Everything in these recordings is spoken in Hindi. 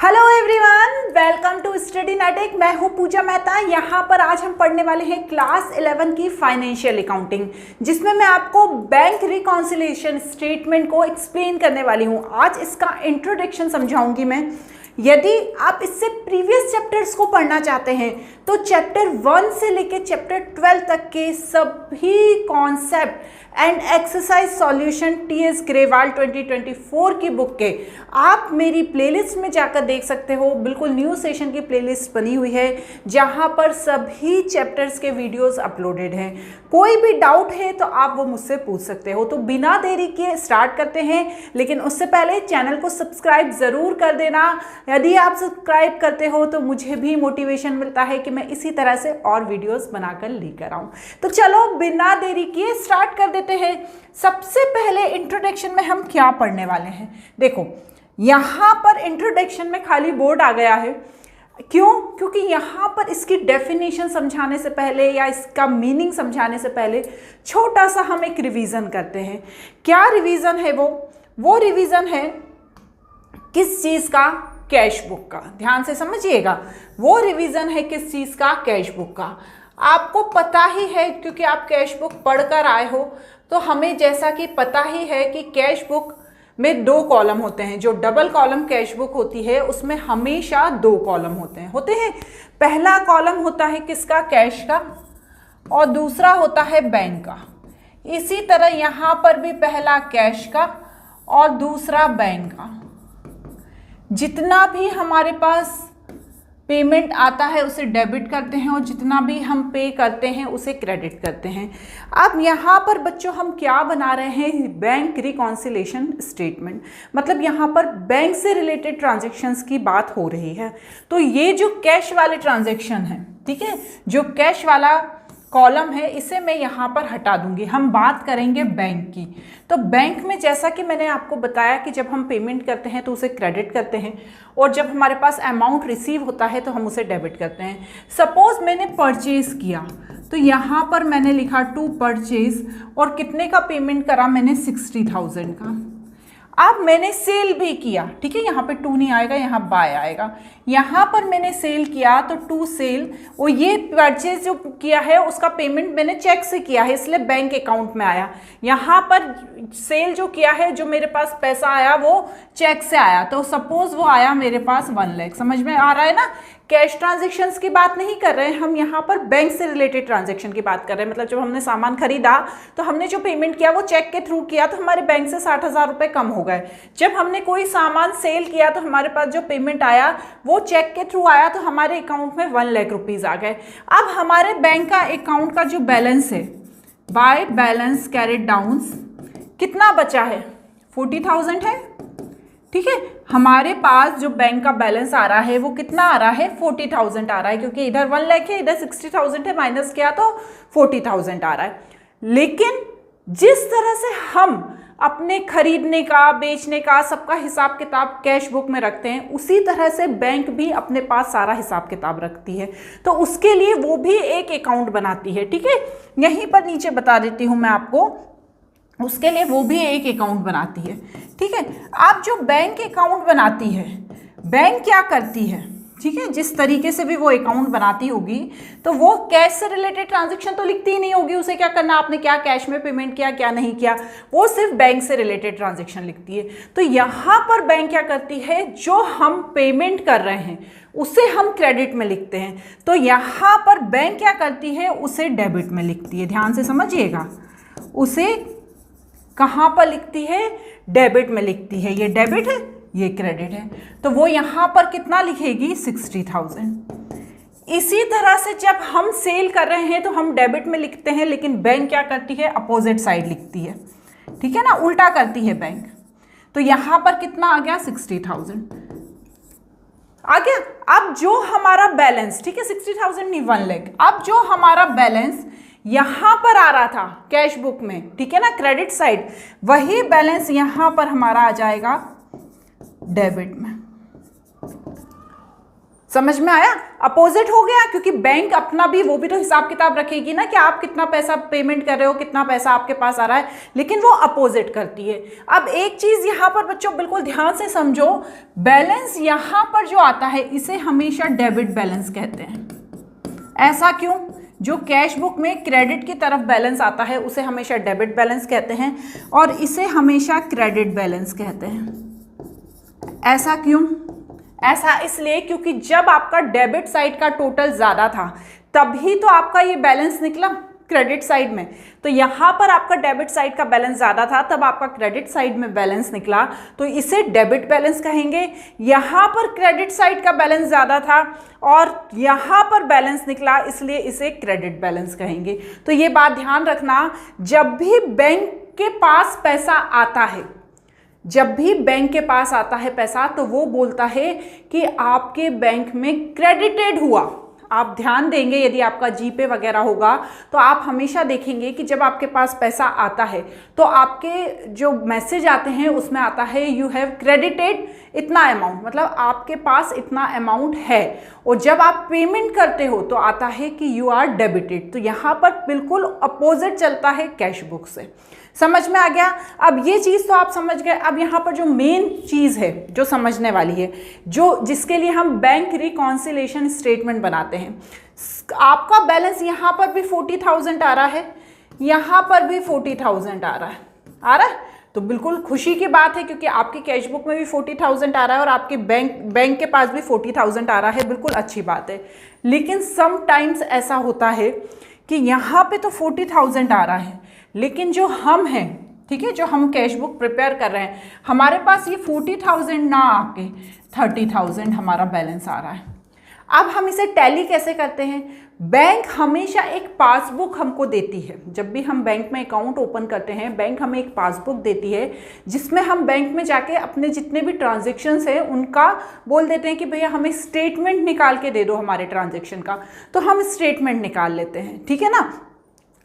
Hello everyone, welcome to study नेटिक। मैं हूं पूजा मेहता। यहाँ पर आज हम पढ़ने वाले हैं क्लास 11 की फाइनेंशियल अकाउंटिंग, जिसमें मैं आपको बैंक रिकॉन्सिलिएशन स्टेटमेंट को एक्सप्लेन करने वाली हूँ। आज इसका इंट्रोडक्शन समझाऊंगी मैं। यदि आप इससे प्रीवियस चैप्टर्स को पढ़ना चाहते हैं तो चैप्टर 1 से लेकर चैप्टर 12 तक के सभी concept and exercise solution TS Grewal 2024 की बुक के आप मेरी प्लेलिस्ट में जाकर देख सकते हो। बिल्कुल न्यू सेशन की प्लेलिस्ट बनी हुई है जहां पर सभी चैप्टर्स के वीडियोस अपलोडेड हैं। कोई भी डाउट है तो आप वो मुझसे पूछ सकते हो। तो बिना देरी किए स्टार्ट करते हैं, लेकिन उससे पहले चैनल को सब्सक्राइब ज़रूर कर देना। यदि आप सब्सक्राइब करते हो तो मुझे भी मोटिवेशन मिलता है कि मैं इसी तरह से और वीडियोस बनाकर लेकर आऊँ। तो चलो बिना देरी किए स्टार्ट कर देते हैं। सबसे पहले इंट्रोडक्शन में हम क्या पढ़ने वाले हैं, देखो यहाँ पर इंट्रोडक्शन में खाली बोर्ड आ गया है। क्यों? क्योंकि यहाँ पर इसकी डेफिनेशन समझाने से पहले या इसका मीनिंग समझाने से पहले छोटा सा हम एक रिवीजन करते हैं। क्या रिवीजन है वो रिवीजन है किस चीज़ का? कैश बुक का। ध्यान से समझिएगा, वो रिवीजन है किस चीज़ का? कैश बुक का। आपको पता ही है क्योंकि आप कैश बुक पढ़कर आए हो, तो हमें जैसा कि पता ही है कि कैश बुक में 2 कॉलम होते हैं। जो डबल कॉलम कैश बुक होती है उसमें हमेशा 2 कॉलम होते हैं। पहला कॉलम होता है किसका? कैश का, और दूसरा होता है बैंक का। इसी तरह यहाँ पर भी पहला कैश का और दूसरा बैंक का। जितना भी हमारे पास पेमेंट आता है उसे डेबिट करते हैं और जितना भी हम पे करते हैं उसे क्रेडिट करते हैं। अब यहाँ पर बच्चों हम क्या बना रहे हैं? Bank reconciliation statement. मतलब यहाँ पर बैंक से रिलेटेड ट्रांजैक्शंस की बात हो रही है। तो ये जो कैश वाले ट्रांजैक्शन है, ठीक है, जो कैश वाला कॉलम है इसे मैं यहाँ पर हटा दूंगी। हम बात करेंगे बैंक की। तो बैंक में जैसा कि मैंने आपको बताया कि जब हम पेमेंट करते हैं तो उसे क्रेडिट करते हैं और जब हमारे पास अमाउंट रिसीव होता है तो हम उसे डेबिट करते हैं। सपोज मैंने परचेज किया तो यहाँ पर मैंने लिखा टू परचेज और कितने का पेमेंट करा मैंने? 60,000 का। अब मैंने सेल भी किया, ठीक है, यहाँ पे टू नहीं आएगा, यहाँ बाय आएगा। यहाँ पर मैंने सेल किया तो टू सेल, और ये परचेज जो किया है उसका पेमेंट मैंने चेक से किया है इसलिए बैंक अकाउंट में आया। यहाँ पर सेल जो किया है, जो मेरे पास पैसा आया वो चेक से आया, तो सपोज वो आया मेरे पास 1 लाख। समझ में आ रहा है ना? कैश ट्रांजेक्शन्स की बात नहीं कर रहे हैं हम, यहाँ पर बैंक से रिलेटेड ट्रांजेक्शन की बात कर रहे हैं। मतलब जब हमने सामान खरीदा तो हमने जो पेमेंट किया वो चेक के थ्रू किया तो हमारे बैंक से 60,000 रुपये कम हो गए। जब हमने कोई सामान सेल किया तो हमारे पास जो पेमेंट आया वो चेक के थ्रू आया तो हमारे अकाउंट में 1 लाख रुपीज़ आ गए। अब हमारे बैंक का अकाउंट का जो बैलेंस है, बाय बैलेंस कैरिड डाउन, कितना बचा है? 40,000 है, ठीक है। हमारे पास जो बैंक का बैलेंस आ रहा है वो कितना आ रहा है? 40,000 आ रहा है, क्योंकि इधर 1 लाख है, इधर 60,000 है, माइनस किया तो 40,000 आ रहा है। लेकिन जिस तरह से हम अपने खरीदने का, बेचने का सबका हिसाब किताब कैश बुक में रखते हैं, उसी तरह से बैंक भी अपने पास सारा हिसाब किताब रखती है। तो उसके लिए वो भी एक अकाउंट बनाती है, ठीक है। यहीं पर नीचे बता देती हूँ मैं आपको, उसके लिए वो भी एक अकाउंट बनाती है, ठीक है। अब जो बैंक अकाउंट बनाती है, बैंक क्या करती है, ठीक है, जिस तरीके से भी वो अकाउंट बनाती होगी तो वो कैश से रिलेटेड ट्रांजैक्शन तो लिखती ही नहीं होगी। उसे क्या करना, आपने क्या कैश में पेमेंट किया, क्या नहीं किया, वो सिर्फ बैंक से रिलेटेड ट्रांजैक्शन लिखती है। तो यहाँ पर बैंक क्या करती है, जो हम पेमेंट कर रहे हैं उसे हम क्रेडिट में लिखते हैं, तो यहाँ पर बैंक क्या करती है, उसे डेबिट में लिखती है। ध्यान से समझिएगा, उसे कहाँ पर लिखती है? डेबिट में लिखती है। ये डेबिट है, ये क्रेडिट है, तो वो यहाँ पर कितना लिखेगी? 60,000। इसी तरह से जब हम सेल कर रहे हैं तो हम डेबिट में लिखते हैं, लेकिन बैंक क्या करती है? अपोजिट साइड लिखती है, ठीक है ना, उल्टा करती है बैंक। तो यहाँ पर कितना आ गया? 60,000 आ गया। अब जो हमारा बैलेंस, ठीक है, 60,000 नहीं, 1 लाख। अब जो हमारा बैलेंस यहां पर आ रहा था कैश बुक में, ठीक है ना, क्रेडिट साइड, वही बैलेंस यहां पर हमारा आ जाएगा डेबिट में। समझ में आया? अपोजिट हो गया, क्योंकि बैंक अपना भी वो भी तो हिसाब किताब रखेगी ना कि आप कितना पैसा पेमेंट कर रहे हो, कितना पैसा आपके पास आ रहा है, लेकिन वो अपोजिट करती है। अब एक चीज यहां पर बच्चों बिल्कुल ध्यान से समझो, बैलेंस यहां पर जो आता है इसे हमेशा डेबिट बैलेंस कहते हैं। ऐसा क्यों? जो कैश बुक में क्रेडिट की तरफ बैलेंस आता है उसे हमेशा डेबिट बैलेंस कहते हैं और इसे हमेशा क्रेडिट बैलेंस कहते हैं। ऐसा क्यों? ऐसा इसलिए क्योंकि जब आपका डेबिट साइड का टोटल ज़्यादा था तभी तो आपका ये बैलेंस निकला क्रेडिट साइड में। तो यहाँ पर आपका डेबिट साइड का बैलेंस ज़्यादा था तब आपका क्रेडिट साइड में बैलेंस निकला, तो इसे डेबिट बैलेंस कहेंगे। यहाँ पर क्रेडिट साइड का बैलेंस ज़्यादा था और यहाँ पर बैलेंस निकला, इसलिए इसे क्रेडिट बैलेंस कहेंगे। तो ये बात ध्यान रखना, जब भी बैंक के पास पैसा आता है, जब भी बैंक के पास आता है पैसा, तो वो बोलता है कि आपके बैंक में क्रेडिटेड हुआ। आप ध्यान देंगे, यदि आपका जीपे वगैरह होगा तो आप हमेशा देखेंगे कि जब आपके पास पैसा आता है तो आपके जो मैसेज आते हैं उसमें आता है यू हैव क्रेडिटेड इतना अमाउंट, मतलब आपके पास इतना अमाउंट है। और जब आप पेमेंट करते हो तो आता है कि यू आर डेबिटेड। तो यहाँ पर बिल्कुल अपोजिट चलता है कैश बुक से। समझ में आ गया? अब ये चीज़ तो आप समझ गए। अब यहाँ पर जो मेन चीज़ है जो समझने वाली है, जो जिसके लिए हम बैंक रिकॉन्सिलेशन स्टेटमेंट बनाते हैं, आपका बैलेंस यहाँ पर भी 40,000 आ रहा है, यहाँ पर भी 40,000 आ रहा है तो बिल्कुल खुशी की बात है, क्योंकि आपकी कैश बुक में भी 40,000 आ रहा है और आपके बैंक के पास भी 40,000 आ रहा है, बिल्कुल अच्छी बात है। लेकिन समटाइम्स ऐसा होता है कि यहाँ पे तो 40,000 आ रहा है, लेकिन जो हम हैं, ठीक है, जो हम कैश बुक प्रिपेयर कर रहे हैं, हमारे पास ये 40,000 ना आके 30,000 हमारा बैलेंस आ रहा है। अब हम इसे टैली कैसे करते हैं? बैंक हमेशा एक पासबुक हमको देती है। जब भी हम बैंक में अकाउंट ओपन करते हैं, बैंक हमें एक पासबुक देती है जिसमें हम बैंक में जाके अपने जितने भी ट्रांजेक्शन्स हैं उनका बोल देते हैं कि भैया हमें स्टेटमेंट निकाल के दे दो हमारे ट्रांजेक्शन का, तो हम स्टेटमेंट निकाल लेते हैं, ठीक है ना।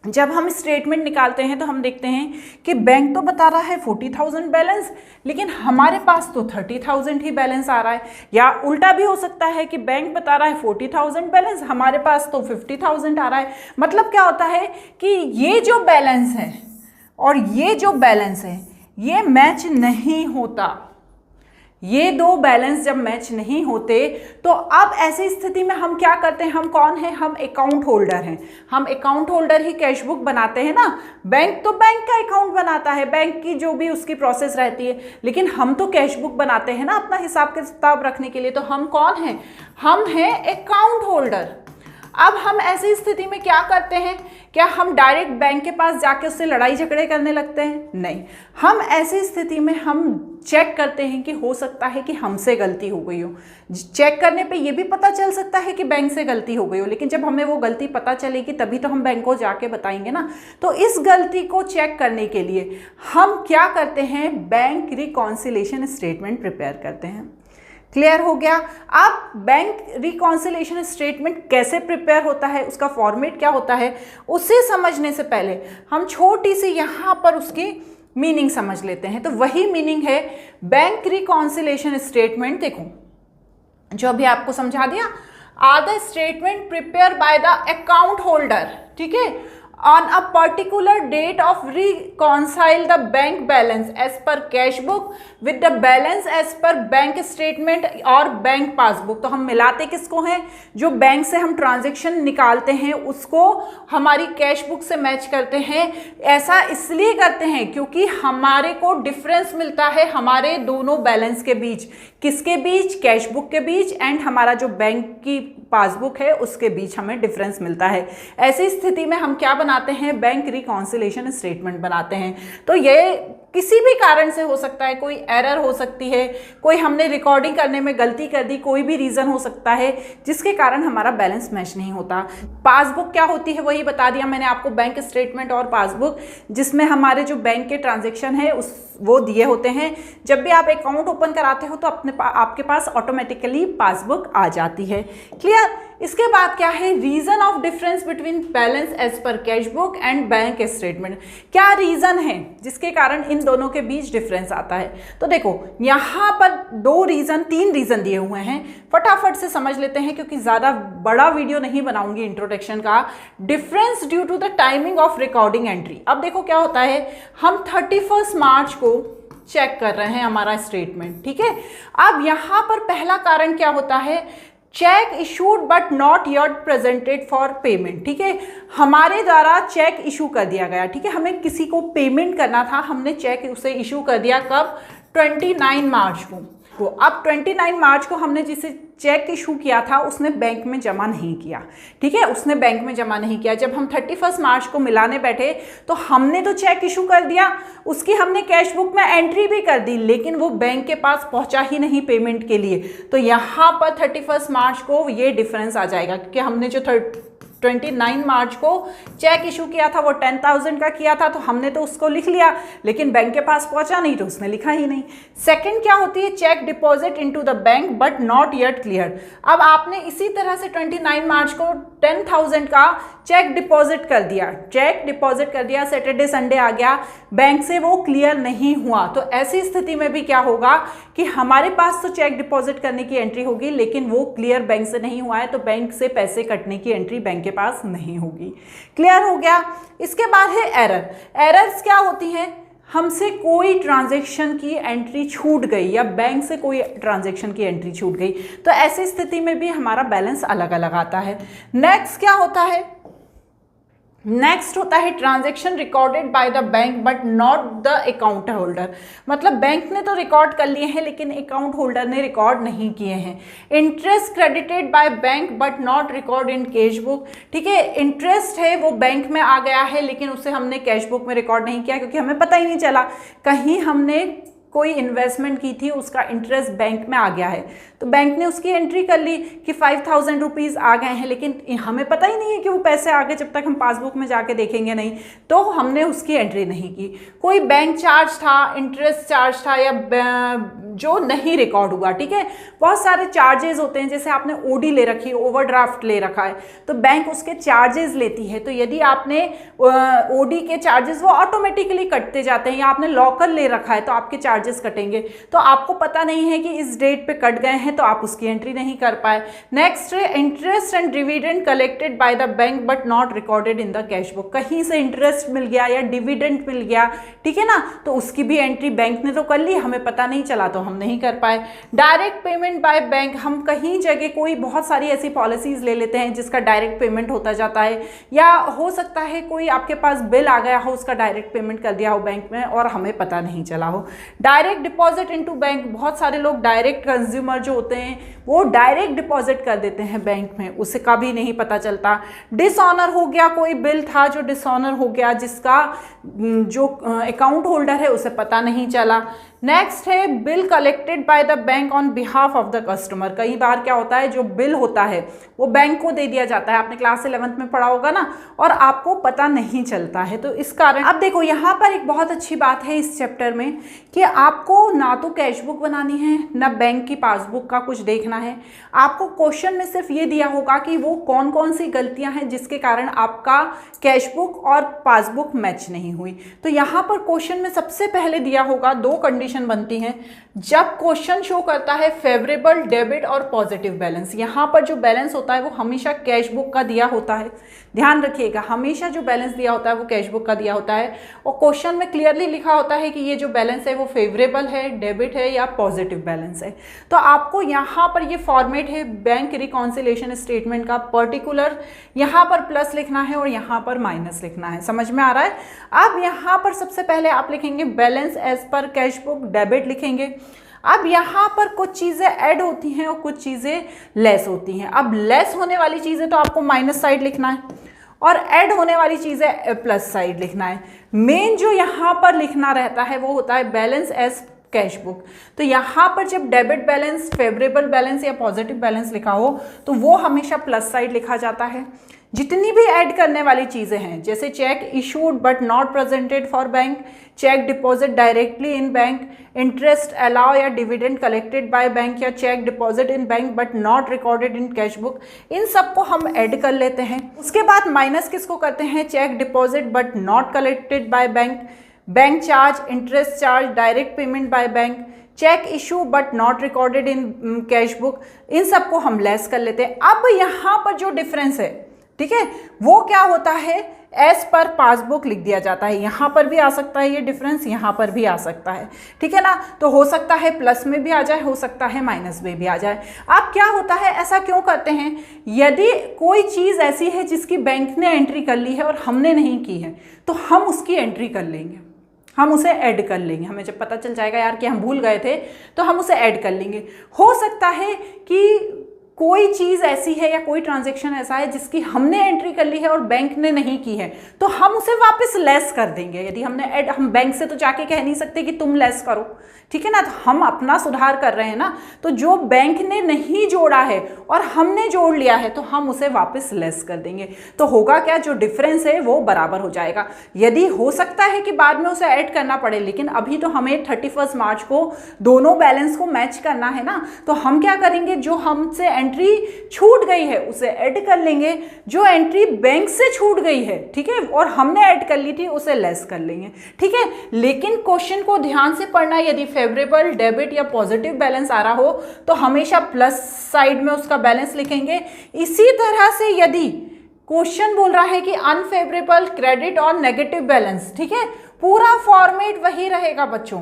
जब हम स्टेटमेंट निकालते हैं तो हम देखते हैं कि बैंक तो बता रहा है 40,000 बैलेंस, लेकिन हमारे पास तो 30,000 ही बैलेंस आ रहा है। या उल्टा भी हो सकता है कि बैंक बता रहा है 40,000 बैलेंस, हमारे पास तो 50,000 आ रहा है। मतलब क्या होता है कि ये जो बैलेंस है और ये जो बैलेंस है ये मैच नहीं होता। ये दो बैलेंस जब मैच नहीं होते तो अब ऐसी स्थिति में हम क्या करते हैं? हम कौन है? हम अकाउंट होल्डर हैं। हम अकाउंट होल्डर ही कैश बुक बनाते हैं ना। बैंक तो बैंक का अकाउंट बनाता है, बैंक की जो भी उसकी प्रोसेस रहती है, लेकिन हम तो कैश बुक बनाते हैं ना अपना हिसाब किताब रखने के लिए। तो हम कौन हैं? हम हैं अकाउंट होल्डर। अब हम ऐसी स्थिति में क्या करते हैं? क्या हम डायरेक्ट बैंक के पास जाके उससे लड़ाई झगड़े करने लगते हैं? नहीं, हम ऐसी स्थिति में हम चेक करते हैं कि हो सकता है कि हमसे गलती हो गई हो। चेक करने पे ये भी पता चल सकता है कि बैंक से गलती हो गई हो, लेकिन जब हमें वो गलती पता चलेगी तभी तो हम बैंक को जाके बताएंगे ना। तो इस गलती को चेक करने के लिए हम क्या करते हैं? बैंक रिकॉन्सिलेशन स्टेटमेंट प्रिपेयर करते हैं। क्लियर हो गया? अब बैंक रिकॉन्सिलेशन स्टेटमेंट कैसे प्रिपेयर होता है, उसका फॉर्मेट क्या होता है, उसे समझने से पहले हम छोटी सी यहाँ पर उसकी मीनिंग समझ लेते हैं। तो वही मीनिंग है बैंक रिकॉन्सिलेशन स्टेटमेंट। देखो, जो अभी आपको समझा दिया, are the statement prepare by the account holder, ठीक है, on a particular date of reconcile the bank balance as per cash book with the balance as per bank statement और बैंक पासबुक। तो हम मिलाते किसको हैं? जो बैंक से हम ट्रांजैक्शन निकालते हैं उसको हमारी कैश बुक से मैच करते हैं। ऐसा इसलिए करते हैं क्योंकि हमारे को डिफरेंस मिलता है हमारे दोनों बैलेंस के बीच। किसके बीच? कैश बुक के बीच एंड हमारा जो बैंक की पासबुक है उसके बीच हमें डिफरेंस मिलता है। ऐसी स्थिति में हम क्या बनाते हैं? बैंक रिकॉन्सिलेशन स्टेटमेंट बनाते हैं। तो ये किसी भी कारण से हो सकता है, कोई एरर हो सकती है, कोई हमने रिकॉर्डिंग करने में गलती कर दी, कोई भी रीज़न हो सकता है जिसके कारण हमारा बैलेंस मैच नहीं होता। पासबुक क्या होती है वही बता दिया मैंने आपको, बैंक स्टेटमेंट और पासबुक, जिसमें हमारे जो बैंक के ट्रांजेक्शन है वो दिए होते हैं। जब भी आप अकाउंट ओपन कराते हो तो आपके पास ऑटोमेटिकली पासबुक आ जाती है। क्लियर? इसके बाद क्या है? Reason of difference between balance as per cash book and bank statement. क्या रीजन है जिसके कारण इन इन दोनों के बीच डिफरेंस आता है। तो देखो यहाँ पर 3 रीजन दिए हुए हैं, फटाफट से समझ लेते हैं क्योंकि ज़्यादा बड़ा वीडियो नहीं बनाऊंगी इंट्रोडक्शन का। Difference due to the timing of recording entry. अब देखो क्या होता है, हम 31 मार्च को चेक कर रहे हैं हमारा स्टेटमेंट, ठीक है। अब यहाँ पर पहला कारण क्या होता है, check issued but not yet presented for payment, ठीक है। हमारे द्वारा चेक इशू कर दिया गया, ठीक है, हमें किसी को पेमेंट करना था, हमने चेक उसे इशू कर दिया कब, 29 मार्च को। अब 29 मार्च को हमने जिसे चेक इशू किया था उसने बैंक में जमा नहीं किया, ठीक है, उसने बैंक में जमा नहीं किया। जब हम 31 मार्च को मिलाने बैठे तो हमने तो चेक इशू कर दिया, उसकी हमने कैश बुक में एंट्री भी कर दी, लेकिन वो बैंक के पास पहुंचा ही नहीं पेमेंट के लिए। तो यहाँ पर 31 मार्च को ये डिफरेंस आ जाएगा क्योंकि हमने जो 29 मार्च को चेक इशू किया था वो 10,000 का किया था, तो हमने तो उसको लिख लिया, लेकिन बैंक के पास पहुंचा नहीं तो उसने लिखा ही नहीं। सेकंड क्या होती है, cheque deposit into the bank but not yet clear. अब आपने इसी तरह से 29 मार्च को 10,000 का चेक डिपॉजिट कर दिया, सैटरडे संडे आ गया, बैंक से वो क्लियर नहीं हुआ। तो ऐसी स्थिति में भी क्या होगा कि हमारे पास तो चेक डिपॉजिट करने की एंट्री होगी, लेकिन वो क्लियर बैंक से नहीं हुआ है, तो बैंक से पैसे कटने की एंट्री बैंक के पास नहीं होगी। क्लियर हो गया। इसके बाद है एरर। एरर्स क्या होती हैं, हमसे कोई ट्रांजैक्शन की एंट्री छूट गई या बैंक से कोई ट्रांजैक्शन की एंट्री छूट गई, तो ऐसी स्थिति में भी हमारा बैलेंस अलग अलग आता है। नेक्स्ट क्या होता है, नेक्स्ट होता है transaction recorded by the bank but not the account holder. मतलब बैंक ने तो रिकॉर्ड कर लिए हैं लेकिन अकाउंट होल्डर ने रिकॉर्ड नहीं किए हैं। Interest credited by bank but not record in cash book, ठीक है, इंटरेस्ट है वो बैंक में आ गया है लेकिन उसे हमने कैश बुक में रिकॉर्ड नहीं किया क्योंकि हमें पता ही नहीं चला, कहीं हमने कोई इन्वेस्टमेंट की थी उसका इंटरेस्ट बैंक में आ गया है, तो बैंक ने उसकी एंट्री कर ली कि 5,000 रुपीज़ आ गए हैं, लेकिन हमें पता ही नहीं है कि वो पैसे आ गए जब तक हम पासबुक में जाके देखेंगे नहीं, तो हमने उसकी एंट्री नहीं की। कोई बैंक चार्ज था, इंटरेस्ट चार्ज था या जो नहीं रिकॉर्ड हुआ, ठीक है, बहुत सारे चार्जेस होते हैं, जैसे आपने ओडी ले रखी है, ओवरड्राफ्ट ले रखा है, तो बैंक उसके चार्जेस लेती है। तो यदि आपने ओडी के चार्जेस वो ऑटोमेटिकली कटते जाते हैं, या आपने लॉकर ले रखा है तो आपके चार्जेस कटेंगे, तो आपको पता नहीं है कि इस डेट पे कट गए हैं तो आप उसकी एंट्री नहीं कर पाए। नेक्स्ट है interest and dividend collected by the bank but not recorded in the cash book. कहीं से इंटरेस्ट मिल गया या डिविडेंड मिल गया, ठीक है ना, तो उसकी भी एंट्री बैंक ने तो कर ली, हमें पता नहीं चला तो हम नहीं कर पाए। डायरेक्ट पेमेंट बाय बैंक, हम कहीं जगह कोई बहुत सारी ऐसी पॉलिसीज ले लेते हैं जिसका डायरेक्ट पेमेंट होता जाता है, या हो सकता है कोई आपके पास बिल आ गया हो, उसका डायरेक्ट पेमेंट कर दिया हो बैंक में और हमें पता नहीं चला हो। डायरेक्ट डिपॉजिट इनटू बैंक, बहुत सारे लोग डायरेक्ट कंज्यूमर जो होते हैं वो डायरेक्ट डिपॉजिट कर देते हैं बैंक में, उसे कभी नहीं पता चलता। डिसऑनर हो गया, कोई बिल था जो डिसऑनर हो गया जिसका जो अकाउंट होल्डर है उसे पता नहीं चला। नेक्स्ट है bill collected by the bank on behalf of the customer. कई बार क्या होता है, जो बिल होता है वो बैंक को दे दिया जाता है, आपने क्लास 11th में पढ़ा होगा ना, और आपको पता नहीं चलता है, तो इस कारण। अब देखो यहाँ पर एक बहुत अच्छी बात है इस चैप्टर में कि आपको ना तो कैश बुक बनानी है ना बैंक की पासबुक का कुछ देखना है, आपको क्वेश्चन में सिर्फ ये दिया होगा कि वो कौन कौन सी गलतियां हैं जिसके कारण आपका कैश बुक और पासबुक मैच नहीं हुई। तो यहाँ पर क्वेश्चन में सबसे पहले दिया होगा, दो कंडीशन बनती हैं जब क्वेश्चन शो करता है फेवरेबल डेबिट और पॉजिटिव बैलेंस। यहाँ पर जो बैलेंस होता है वो हमेशा कैश बुक का दिया होता है, ध्यान रखिएगा, हमेशा जो बैलेंस दिया होता है वो कैश बुक का दिया होता है, और क्वेश्चन में क्लियरली लिखा होता है कि ये जो बैलेंस है वो फेवरेबल है, डेबिट है या पॉजिटिव बैलेंस है। तो आपको यहाँ पर ये फॉर्मेट है बैंक रिकॉन्सिलिएशन स्टेटमेंट का, पर्टिकुलर यहाँ पर प्लस लिखना है और यहाँ पर माइनस लिखना है, समझ में आ रहा है। अब यहाँ पर सबसे पहले आप लिखेंगे balance as per cash book, debit लिखेंगे। अब यहाँ पर कुछ चीज़ें ऐड होती हैं और कुछ चीज़ें लेस होती हैं। अब लेस होने वाली चीज़ें तो आपको माइनस साइड लिखना है और ऐड होने वाली चीज़ें प्लस साइड लिखना है। मेन जो यहाँ पर लिखना रहता है वो होता है बैलेंस एज कैश बुक। तो यहाँ पर जब डेबिट बैलेंस, फेवरेबल बैलेंस या पॉजिटिव बैलेंस लिखा हो तो वो हमेशा प्लस साइड लिखा जाता है। जितनी भी ऐड करने वाली चीज़ें हैं, जैसे cheque issued but not presented for bank, cheque deposit directly in bank, interest allow या डिविडेंड कलेक्टेड बाय बैंक, या cheque deposit in bank but not recorded in cash book, इन सबको हम ऐड कर लेते हैं। उसके बाद माइनस किसको करते हैं, cheque deposit but not collected by bank, bank charge, interest charge, direct payment by bank, cheque issue but not recorded in cash book, इन सबको हम लेस कर लेते हैं। अब यहाँ पर जो डिफरेंस है, ठीक है, वो क्या होता है, एज पर पासबुक लिख दिया जाता है। यहाँ पर भी आ सकता है ये डिफरेंस, यहाँ पर भी आ सकता है, ठीक है ना। तो हो सकता है प्लस में भी आ जाए, हो सकता है माइनस में भी आ जाए। अब क्या होता है, ऐसा क्यों करते हैं, यदि कोई चीज़ ऐसी है जिसकी बैंक ने एंट्री कर ली है और हमने नहीं की है, तो हम उसकी एंट्री कर लेंगे, हम उसे ऐड कर लेंगे। हमें जब पता चल जाएगा यार कि हम भूल गए थे, तो हम उसे ऐड कर लेंगे। हो सकता है कि कोई चीज़ ऐसी है या कोई ट्रांजैक्शन ऐसा है जिसकी हमने एंट्री कर ली है और बैंक ने नहीं की है, तो हम उसे वापस लेस कर देंगे। यदि हमने ऐड, हम बैंक से तो जाके कह नहीं सकते कि तुम लेस करो, ठीक है ना, तो हम अपना सुधार कर रहे हैं ना। तो जो बैंक ने नहीं जोड़ा है और हमने जोड़ लिया है, तो हम उसे वापस लेस कर देंगे। तो होगा क्या, जो डिफरेंस है वो बराबर हो जाएगा। यदि हो सकता है कि बाद में उसे ऐड करना पड़े, लेकिन अभी तो हमें 31 मार्च को दोनों बैलेंस को मैच करना है ना, तो हम क्या करेंगे, जो हमसे एंट्री छूट गई है उसे ऐड कर लेंगे, जो एंट्री बैंक से छूट गई है, ठीक है, और हमने ऐड कर ली थी, उसे लेस कर लेंगे, ठीक है। लेकिन क्वेश्चन को ध्यान से पढ़ना, यदि फेवरेबल डेबिट या पॉजिटिव बैलेंस आ रहा हो तो हमेशा प्लस साइड में उसका बैलेंस लिखेंगे। इसी तरह से यदि क्वेश्चन बोल रहा है कि अनफेवरेबल क्रेडिट और नेगेटिव बैलेंस, ठीक है, पूरा फॉर्मेट वही रहेगा बच्चों,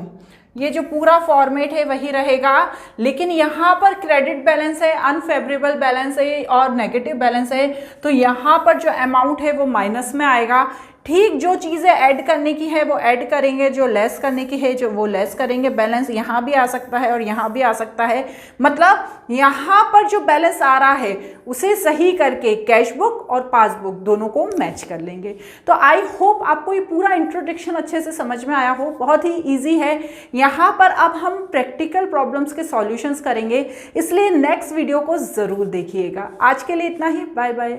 ये जो पूरा फॉर्मेट है वही रहेगा, लेकिन यहाँ पर क्रेडिट बैलेंस है, अनफेवरेबल बैलेंस है और नेगेटिव बैलेंस है, तो यहाँ पर जो अमाउंट है वो माइनस में आएगा। ठीक, जो चीज़ें ऐड करने की है वो ऐड करेंगे, जो लेस करने की है जो वो लेस करेंगे। बैलेंस यहाँ भी आ सकता है और यहाँ भी आ सकता है, मतलब यहाँ पर जो बैलेंस आ रहा है उसे सही करके कैश बुक और पासबुक दोनों को मैच कर लेंगे। तो आई होप आपको ये पूरा इंट्रोडक्शन अच्छे से समझ में आया हो, बहुत ही ईजी है। यहाँ पर अब हम प्रैक्टिकल प्रॉब्लम्स के सॉल्यूशंस करेंगे, इसलिए नेक्स्ट वीडियो को ज़रूर देखिएगा। आज के लिए इतना ही, बाय बाय।